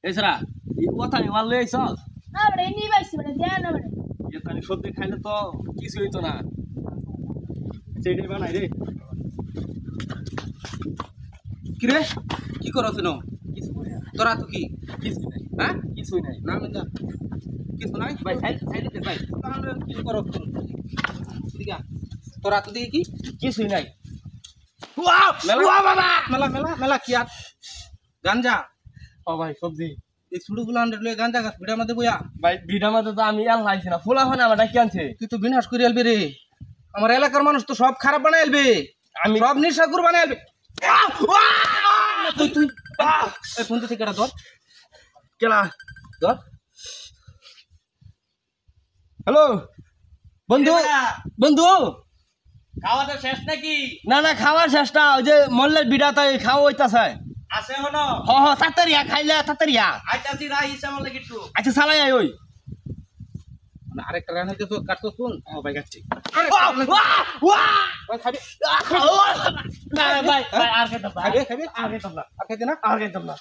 এছাড়া এই কথা মাল লই আইছস না বড় নি বাইছি বড় দেন না বড় এখানে সবজি খাইলে তো কিছু হইতো না সেটাই বানাই রে কি রে কি করছ ন কিছু করি না তোরা তো কি কিছু নাই হ্যাঁ কিছুই নাই না আমি কিছু নাই ভাই সাইডে দে ভাই তাহলে কি করছ ঠিক আছে তোরা তো দেখি কি কিছুই নাই মেলা বাবা মেলা মেলা মেলা কি আর গাঞ্জা ও ভাই সবজি এই ছুড়ুগুলো আনলে লয়ে গাঞ্জা গাছ ভিড়ার মধ্যে বইয়া ভাই ভিড়ার মধ্যে তো আমি আল লাইছি না ফুলা হয় না আমার ডাকি আনছে তুই তো বিনাশ করে আলবি রে আমার এলাকার মানুষ তো সব খারাপ বানাই আলবে আমি সব নিশাকুর বানাই আলবে তুই তুই এই ফোন থেকে এটা ধর কেলা ধর হ্যালো বন্ধু বন্ধু খাওয়াটা শেষ নাকি না না খাওয়ার চেষ্টা ওই যে মল্লের বিড়া তাই খাওয়া হইতাছে আছে হনো হ হ তাড়াতাড়িয়া খাইলে তাড়াতাড়িয়া আইতাছি রাই হিসাব লাগে একটু আচ্ছা চালাই আয় ওই মানে আরেকটা রান হইতে তো কাটতো শুন ও ভাই কাটছি খাবি না ভাই ভাই আর খেতাম না খাবি খাবি আর খেতাম না আর খাইতে না আর খেতাম না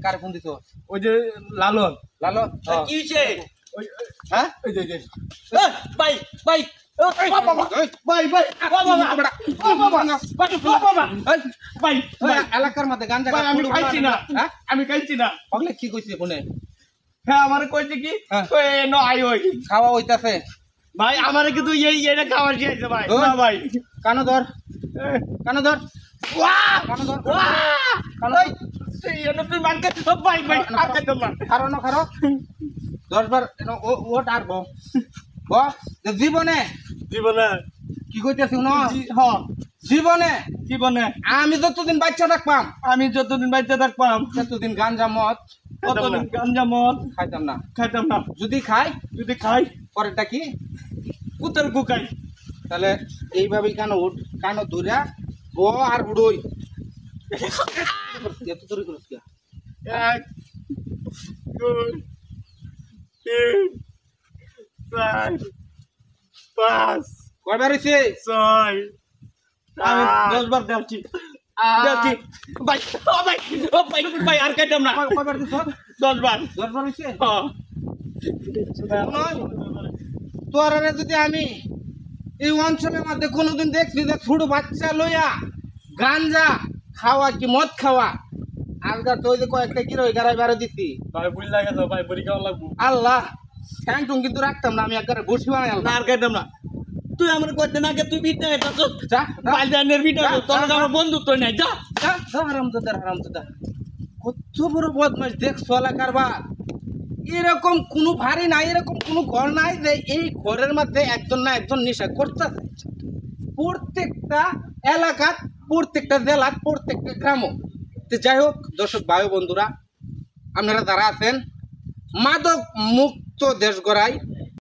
কারে ফোন দিত ওই যে লালন লালো হ্যাঁ। কি হইছে ওই হ্যাঁ ওই যে ভাই ভাই ভাই এলাকার মধ্যে গাঞ্জা ভাই, আমি খাইছি না। হ্যাঁ আমি খাইছি না পাগলে কি কইছে ফোনে হ্যাঁ আমার কইছে কি হ্যাঁ। ওই ন আই ওই খাওয়া হইতাছে ভাই আমারে কিন্তু এইটা খাওয়ার শিখাইছে ভাই ওই। না ভাই কানো ধর কানো ধর ওয়াহ কানো ধর ওয়াহ কানো ওই এনে তুই মানকে ভাই ভাই আর খাইতাম না খারো না খারো 10 বার ও ডারবো জীবনে জীবনে কি কইতেছি না হ্যাঁ জীবনে জীবনে আমি যতদিন বাচ্চা থাকবাম আমি যতদিন বাচ্চা থাকতাম ততদিন গাঞ্জা মদ ততদিন গাঞ্জা মদ খাইতাম না খাইতাম না যদি খাই যদি খাই পরেরটা কি কুতের কুকাই তাহলে এইভাবেই কানো উঠ কানো ধরিয়া ব আর উড়ই এত তরি করিস কে 1 2 3 4 5 কয়বার হইছে 6 আমি 10 বার দেখছি দেখছি ভাই ও ভাই ও ভাই ভাই আর খাইতাম না কয়বার দিছ 10 বার 10 বার হইছে হ্যাঁ তোরারে যদি আমি এই অঞ্চলের মধ্যে কোনোদিন দেখছি যে ছোট বাচ্চা লইয়া গাঞ্জা খাওয়া কি মদ খাওয়া আলগা তো ওই যে কয়েকটা কিলো গাড়াই বারো দিছি ভাই বুঝ লাগে তো ভাই বড়ি কেমন লাগবো আল্লাহ ঠ্যাং টুং কিন্তু রাখতাম না আমি একবারে বসি বানাই না আর খাইতাম না তুই আমার করতে না তুই বিটে এটা তো যা বাইদানের বিটে তোর আমার বন্ধুত্ব নাই যা হারামজাদা কত বড় বদমাস দেখছো এলাকার বা এরকম কোনো ভারী নাই এরকম কোনো ঘর নাই যে এই ঘরের মধ্যে একজন না একজন নেশা করতেছে প্রত্যেকটা এলাকা প্রত্যেকটা জেলা প্রত্যেকটা গ্রাম তো যাই হোক দর্শক ভাই বন্ধুরা আপনারা যারা আছেন মাদক মুক্ত দেশ গড়াই